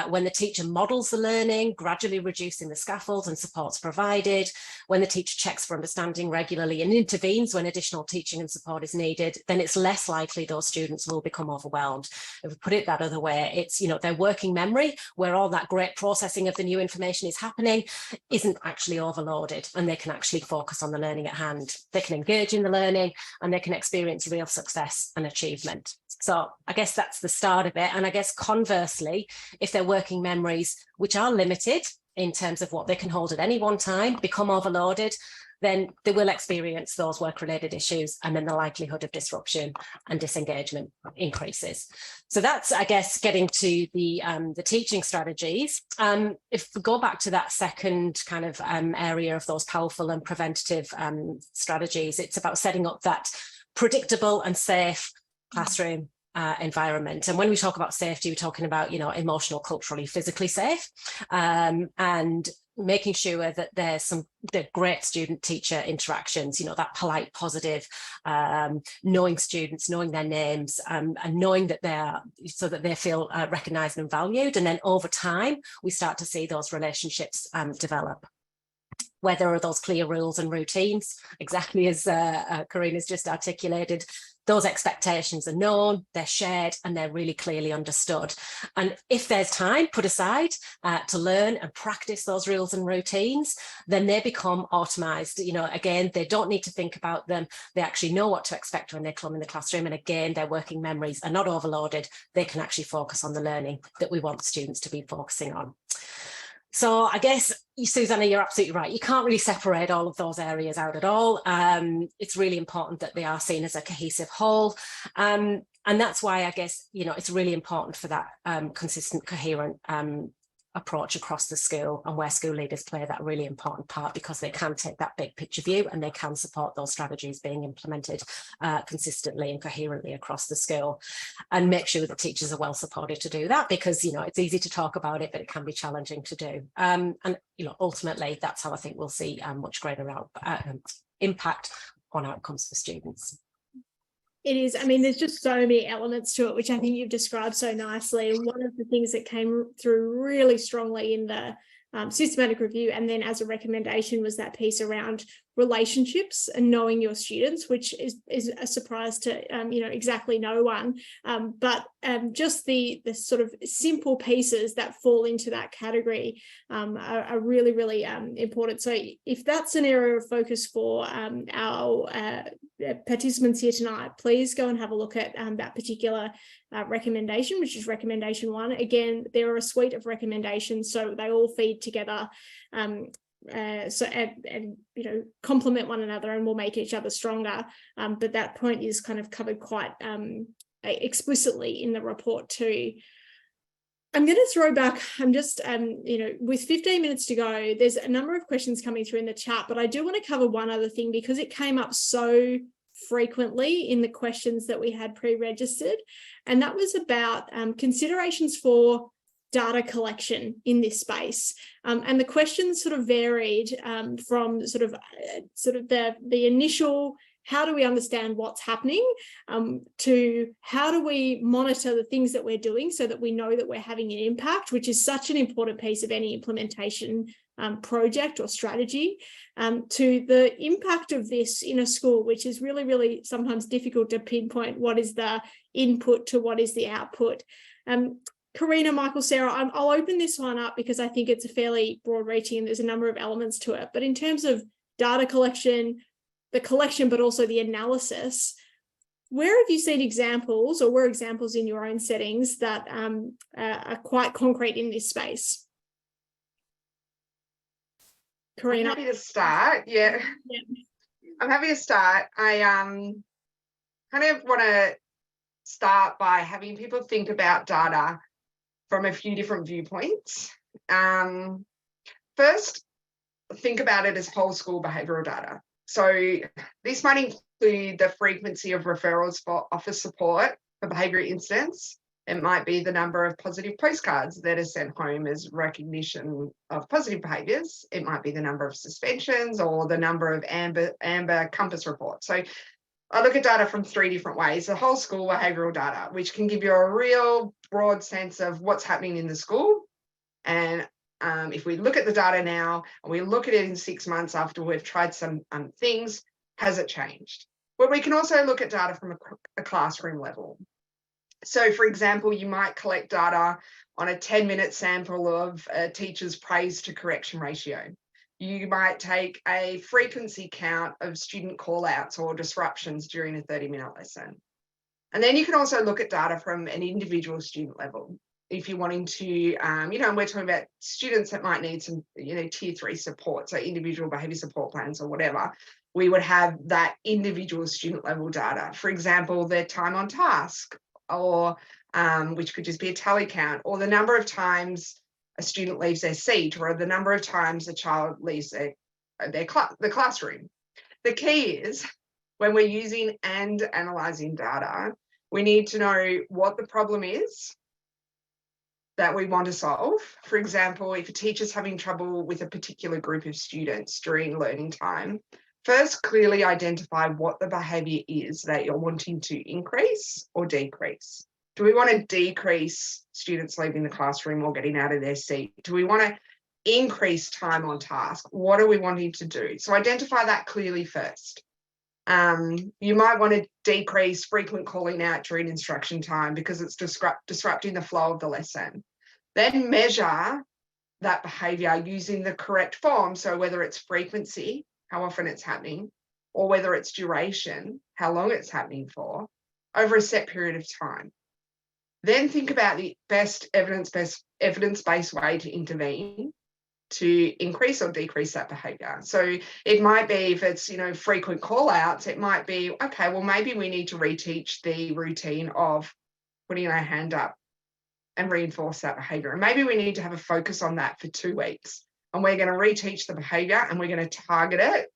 when the teacher models the learning, gradually reducing the scaffolds and supports provided, when the teacher checks for understanding regularly and intervenes when additional teaching and support is needed, then it's less likely those students will become overwhelmed. If we put it that other way, it's, you know, their working memory, where all that great processing of the new information is happening, isn't actually overloaded, and they can actually focus on the learning at hand. They can engage in the learning and they can experience real success and achievement. So I guess that's the start of it. And I guess conversely, if their working memories, which are limited in terms of what they can hold at any one time, become overloaded, then they will experience those work-related issues, and then the likelihood of disruption and disengagement increases. So that's, I guess, getting to the teaching strategies. If we go back to that second kind of area of those powerful and preventative strategies, it's about setting up that predictable and safe classroom environment. And when we talk about safety, we're talking about, you know, emotional, culturally, physically safe, and making sure that there's the great student-teacher interactions, you know, that polite, positive, knowing students, knowing their names, and knowing that so that they feel recognised and valued. And then over time, we start to see those relationships develop. Where there are those clear rules and routines, exactly as Karina's just articulated, those expectations are known, they're shared, and they're really clearly understood. And if there's time put aside to learn and practice those rules and routines, then they become automatised. You know, again, they don't need to think about them. They actually know what to expect when they come in the classroom. And again, their working memories are not overloaded. They can actually focus on the learning that we want students to be focusing on. So I guess, Susanna, you're absolutely right. You can't really separate all of those areas out at all. It's really important that they are seen as a cohesive whole. And that's why I guess, you know, it's really important for that consistent, coherent approach across the school, and where school leaders play that really important part, because they can take that big picture view and they can support those strategies being implemented consistently and coherently across the school, and make sure that teachers are well supported to do that, because, you know, it's easy to talk about it, but it can be challenging to do. And, you know, ultimately, that's how I think we'll see much greater impact on outcomes for students. It is. I mean, there's just so many elements to it, which I think you've described so nicely. And one of the things that came through really strongly in the systematic review, and then as a recommendation, was that piece around relationships and knowing your students, which is a surprise to you know, exactly no one, but just the sort of simple pieces that fall into that category are really, really important. So if that's an area of focus for our participants here tonight, please go and have a look at that particular recommendation, which is recommendation 1. Again, there are a suite of recommendations, so they all feed together. And you know, complement one another and will make each other stronger. But that point is kind of covered quite explicitly in the report too. I'm going to throw back, I'm just, you know, with 15 minutes to go, there's a number of questions coming through in the chat, but I do want to cover one other thing, because it came up so frequently in the questions that we had pre-registered, and that was about considerations for data collection in this space, and the questions sort of varied from sort of the initial, how do we understand what's happening, to how do we monitor the things that we're doing so that we know that we're having an impact, which is such an important piece of any implementation project or strategy, to the impact of this in a school, which is really, really sometimes difficult to pinpoint what is the input to what is the output. Karina, Michael, Sarah, I'll open this one up because I think it's a fairly broad reaching and there's a number of elements to it. But in terms of data collection, the collection, but also the analysis, where have you seen examples, or were examples in your own settings that are quite concrete in this space? Karina? I'm happy to start. Yeah. I'm happy to start. I kind of want to start by having people think about data from a few different viewpoints. First, think about it as whole school behavioural data. So this might include the frequency of referrals for office support for behaviour incidents. It might be the number of positive postcards that are sent home as recognition of positive behaviours. It might be the number of suspensions or the number of amber compass reports. So I look at data from 3 different ways. The whole school behavioural data, which can give you a real broad sense of what's happening in the school. And if we look at the data now and we look at it in 6 months after we've tried some things, has it changed? But we can also look at data from a classroom level. So, for example, you might collect data on a 10-minute sample of a teacher's praise to correction ratio. You might take a frequency count of student call-outs or disruptions during a 30-minute lesson. And then you can also look at data from an individual student level. If you're wanting to, we're talking about students that might need some, tier 3 support, so individual behaviour support plans or whatever, we would have that individual student level data. For example, their time on task, or which could just be a tally count, or the number of times a student leaves their seat, or the number of times a child leaves the classroom. The key is, when we're using and analysing data, we need to know what the problem is that we want to solve. For example, if a teacher's having trouble with a particular group of students during learning time, first clearly identify what the behaviour is that you're wanting to increase or decrease. Do we want to decrease students leaving the classroom or getting out of their seat? Do we want to increase time on task? What are we wanting to do? So identify that clearly first. You might want to decrease frequent calling out during instruction time because it's disrupting the flow of the lesson. Then measure that behaviour using the correct form. So whether it's frequency, how often it's happening, or whether it's duration, how long it's happening for, over a set period of time. Then think about the best evidence-based way to intervene to increase or decrease that behaviour. So it might be, if it's, frequent call-outs, it might be, okay, well, maybe we need to reteach the routine of putting our hand up and reinforce that behaviour. And maybe we need to have a focus on that for 2 weeks. And we're going to reteach the behaviour and we're going to target it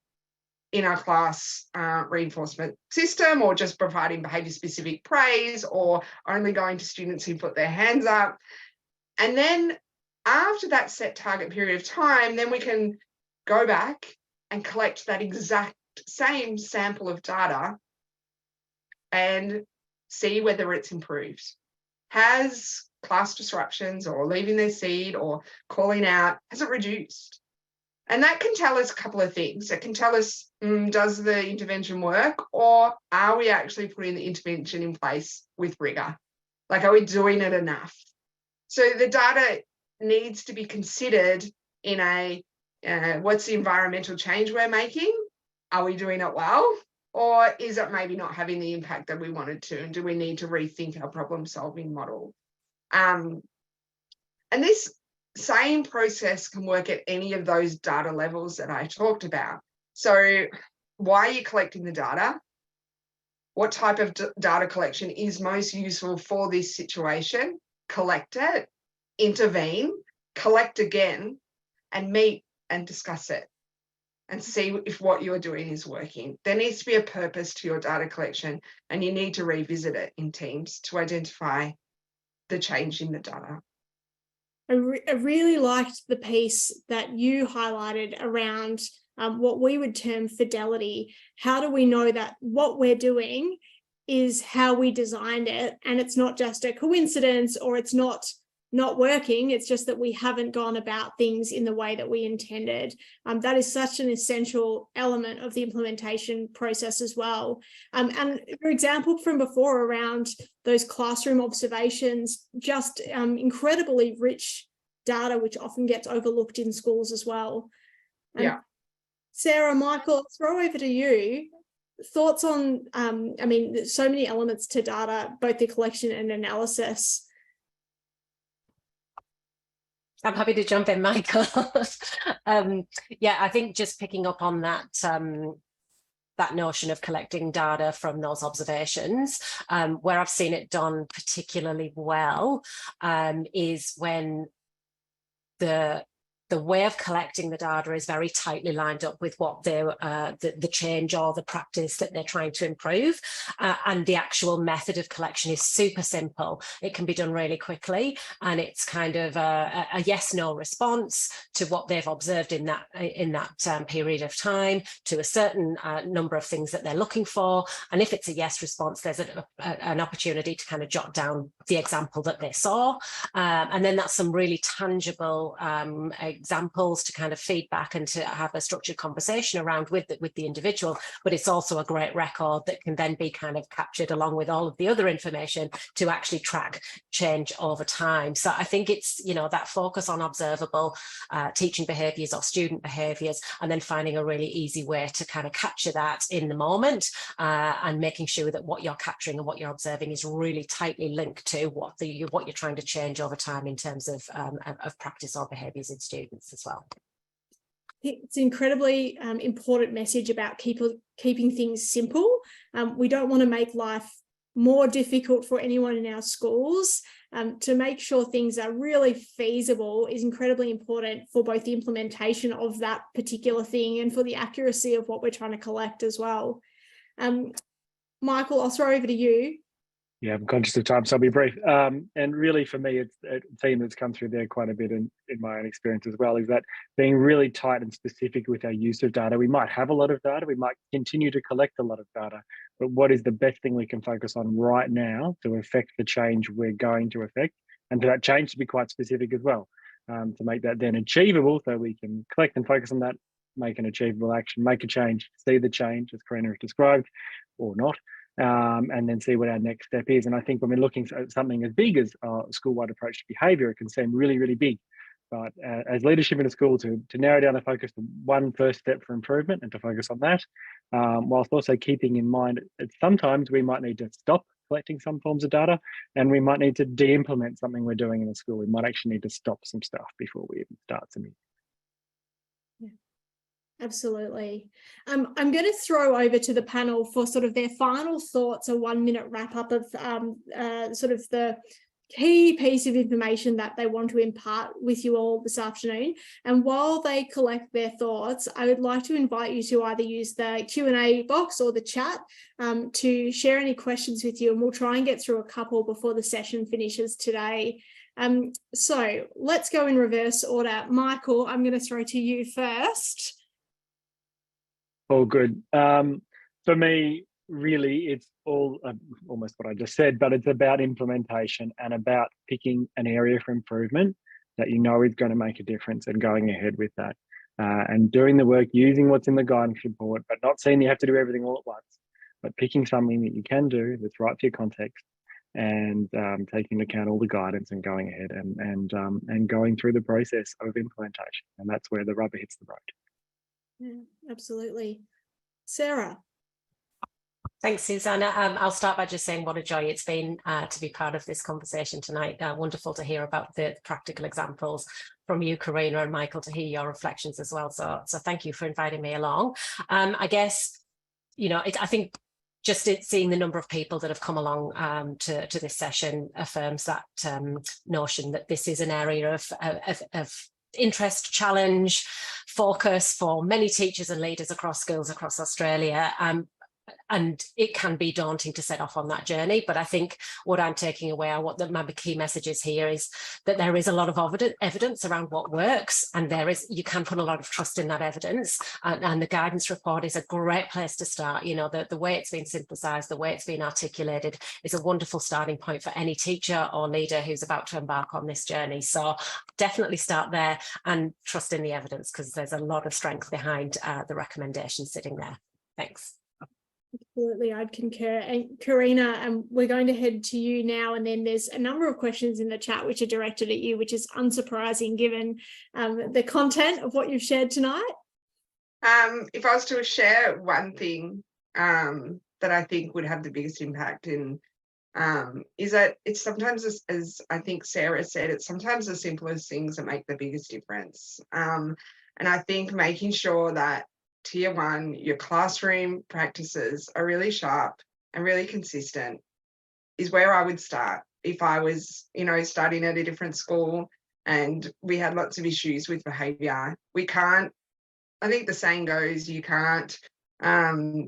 in our class reinforcement system, or just providing behaviour-specific praise, or only going to students who put their hands up. And then after that set target period of time, then we can go back and collect that exact same sample of data and see whether it's improved. Has class disruptions or leaving their seat or calling out, has it reduced? And that can tell us a couple of things. It can tell us, does the intervention work, or are we actually putting the intervention in place with rigour? Like, are we doing it enough? So the data needs to be considered in a, what's the environmental change we're making? Are we doing it well? Or is it maybe not having the impact that we wanted to? And do we need to rethink our problem-solving model? And this same process can work at any of those data levels that I talked about. So why are you collecting the data? What type of data collection is most useful for this situation? Collect it, intervene, collect again, and meet and discuss it and see if what you're doing is working. There needs to be a purpose to your data collection, and you need to revisit it in teams to identify the change in the data. I really liked the piece that you highlighted around what we would term fidelity. How do we know that what we're doing is how we designed it, and it's not just a coincidence, or it's not working, it's just that we haven't gone about things in the way that we intended. That is such an essential element of the implementation process as well. And for example, from before, around those classroom observations, just incredibly rich data, which often gets overlooked in schools as well. Yeah. Sarah, Michael, I'll throw over to you. thoughts on, I mean, there's so many elements to data, both the collection and analysis. I'm happy to jump in, Michael. Yeah, I think just picking up on that, that notion of collecting data from those observations, where I've seen it done particularly well, is when the way of collecting the data is very tightly lined up with what the change or the practice that they're trying to improve. And the actual method of collection is super simple. It can be done really quickly, and it's kind of a yes/no response to what they've observed in that period of time, to a certain number of things that they're looking for. And if it's a yes response, there's an opportunity to kind of jot down the example that they saw. And then that's some really tangible examples to kind of feedback and to have a structured conversation around with the individual. But it's also a great record that can then be kind of captured along with all of the other information to actually track change over time. So I think it's, you know, that focus on observable teaching behaviours or student behaviours, and then finding a really easy way to kind of capture that in the moment, and making sure that what you're capturing and what you're observing is really tightly linked to what you're trying to change over time in terms of practice or behaviours in students as well. It's an incredibly important message about keeping things simple. We don't want to make life more difficult for anyone in our schools. To make sure things are really feasible is incredibly important for both the implementation of that particular thing and for the accuracy of what we're trying to collect as well. Michael, I'll throw over to you. Yeah, I'm conscious of time, so I'll be brief. And really, for me, it's a theme that's come through there quite a bit in my own experience as well, is that being really tight and specific with our use of data. We might have a lot of data, we might continue to collect a lot of data, but what is the best thing we can focus on right now to affect the change we're going to affect, and for that change to be quite specific as well, to make that then achievable, so we can collect and focus on that, make an achievable action, make a change, see the change as Karina has described, or not. And then see what our next step is. And I think when we're looking at something as big as a school-wide approach to behaviour, it can seem really, really big. But as leadership in a school, to narrow down the focus to one first step for improvement and to focus on that, whilst also keeping in mind that sometimes we might need to stop collecting some forms of data, and we might need to de-implement something we're doing in a school. We might actually need to stop some stuff before we even start something. Absolutely. I'm going to throw over to the panel for sort of their final thoughts, a 1-minute wrap up of sort of the key piece of information that they want to impart with you all this afternoon. And while they collect their thoughts, I would like to invite you to either use the Q&A box or the chat to share any questions with you, and we'll try and get through a couple before the session finishes today. So let's go in reverse order. Michael, I'm going to throw to you first. All good. For me, really, it's all almost what I just said, but it's about implementation and about picking an area for improvement that you know is going to make a difference and going ahead with that. And doing the work, using what's in the guidance report, but not saying you have to do everything all at once, but picking something that you can do that's right for your context, and taking into account all the guidance and going ahead and going through the process of implementation. And that's where the rubber hits the road. Yeah, absolutely. Sarah. Thanks, Susanna. I'll start by just saying what a joy it's been to be part of this conversation tonight. Wonderful to hear about the practical examples from you, Karina, and Michael, to hear your reflections as well. So thank you for inviting me along. I guess, you know, I think just seeing the number of people that have come along to this session affirms that notion that this is an area of interest, challenge, focus for many teachers and leaders across schools across Australia. And it can be daunting to set off on that journey. But I think what I'm taking away, or what my key message is here, is that there is a lot of evidence around what works, and you can put a lot of trust in that evidence. And the guidance report is a great place to start. You know, the way it's been synthesized, the way it's been articulated is a wonderful starting point for any teacher or leader who's about to embark on this journey. So definitely start there and trust in the evidence, because there's a lot of strength behind the recommendations sitting there. Thanks. Absolutely, I'd concur. And Karina, we're going to head to you now, and then there's a number of questions in the chat which are directed at you, which is unsurprising given the content of what you've shared tonight. If I was to share one thing that I think would have the biggest impact in is that it's sometimes, as I think Sarah said, it's sometimes the simplest things that make the biggest difference. And I think making sure that tier one, your classroom practices are really sharp and really consistent is where I would start. If I was, studying at a different school and we had lots of issues with behaviour, I think the saying goes, you can't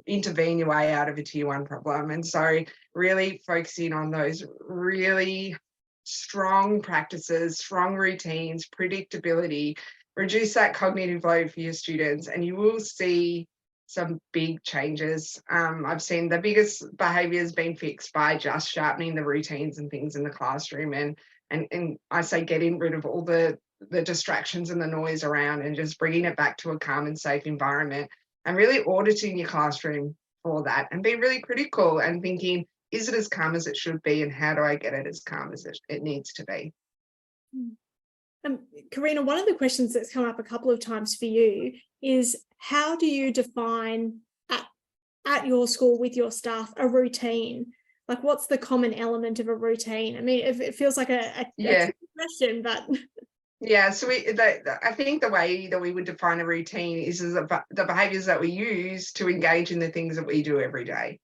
intervene your way out of a tier one problem. And so really focusing on those really strong practices, strong routines, predictability, reduce that cognitive load for your students, and you will see some big changes. I've seen the biggest behaviours being fixed by just sharpening the routines and things in the classroom, and I say getting rid of all the distractions and the noise around and just bringing it back to a calm and safe environment, and really auditing your classroom for that and being really critical and thinking, is it as calm as it should be, and how do I get it as calm as it needs to be? Karina, one of the questions that's come up a couple of times for you is, how do you define at your school with your staff a routine? Like, what's the common element of a routine? I mean, it feels like a question, but yeah. So I think the way that we would define a routine is the behaviours that we use to engage in the things that we do every day.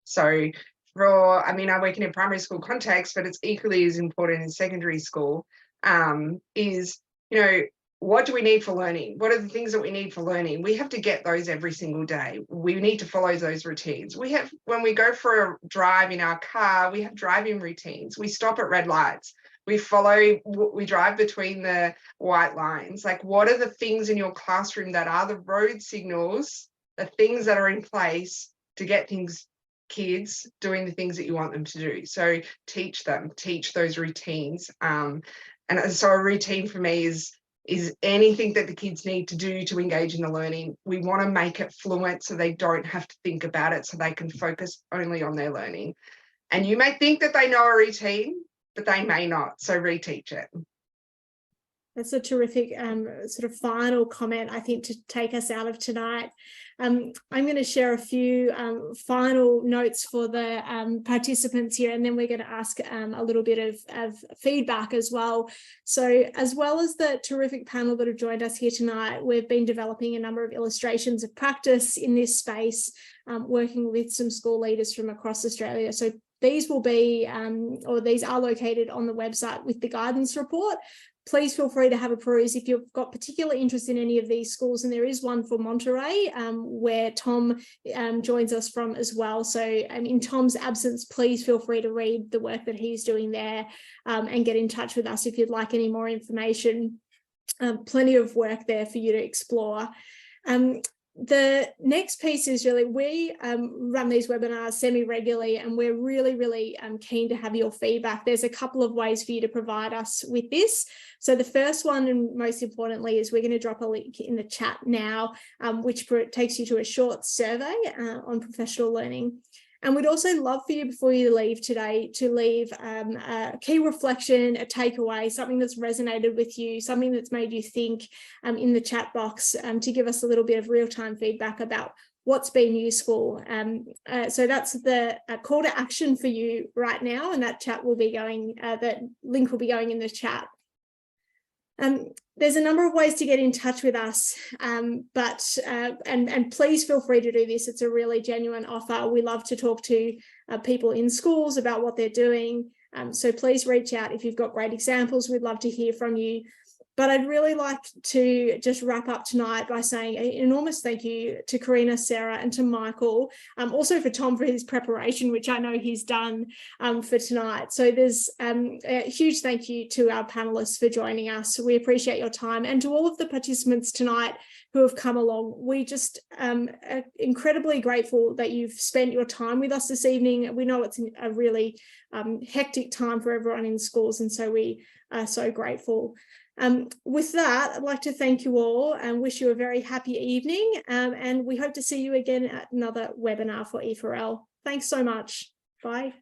So I work in a primary school context, but it's equally as important in secondary school. Is, what do we need for learning? What are the things that we need for learning? We have to get those every single day. We need to follow those routines. When we go for a drive in our car, we have driving routines. We stop at red lights. We drive between the white lines. Like, what are the things in your classroom that are the road signals, the things that are in place to get kids doing the things that you want them to do? So teach those routines. And so a routine for me is anything that the kids need to do to engage in the learning. We want to make it fluent so they don't have to think about it, so they can focus only on their learning. And you may think that they know a routine, but they may not. So reteach it. That's a terrific sort of final comment, I think, to take us out of tonight. I'm going to share a few final notes for the participants here, and then we're going to ask a little bit of feedback as well. So, as well as the terrific panel that have joined us here tonight, we've been developing a number of illustrations of practice in this space, working with some school leaders from across Australia. So these will be, or these are located on the website with the guidance report. Please feel free to have a peruse if you've got particular interest in any of these schools. And there is one for Monterey, where Tom joins us from as well. So in Tom's absence, please feel free to read the work that he's doing there, and get in touch with us if you'd like any more information. Plenty of work there for you to explore. The next piece is really, we run these webinars semi-regularly, and we're really keen to have your feedback. There's a couple of ways for you to provide us with this. So the first one, and most importantly, is we're going to drop a link in the chat now, which takes you to a short survey on professional learning. And we'd also love for you, before you leave today, to leave a key reflection, a takeaway, something that's resonated with you, something that's made you think, in the chat box, to give us a little bit of real-time feedback about what's been useful. So that's the call to action for you right now, and that chat will be going, that link will be going in the chat. There's a number of ways to get in touch with us, but please feel free to do this. It's a really genuine offer. We love to talk to people in schools about what they're doing. So please reach out if you've got great examples. We'd love to hear from you. But I'd really like to just wrap up tonight by saying an enormous thank you to Karina, Sarah, and to Michael, also for Tom for his preparation, which I know he's done for tonight. So there's a huge thank you to our panelists for joining us. We appreciate your time, and to all of the participants tonight who have come along. We just are incredibly grateful that you've spent your time with us this evening. We know it's a really hectic time for everyone in schools, and so we are so grateful. With that, I'd like to thank you all and wish you a very happy evening, and we hope to see you again at another webinar for E4L. Thanks so much. Bye.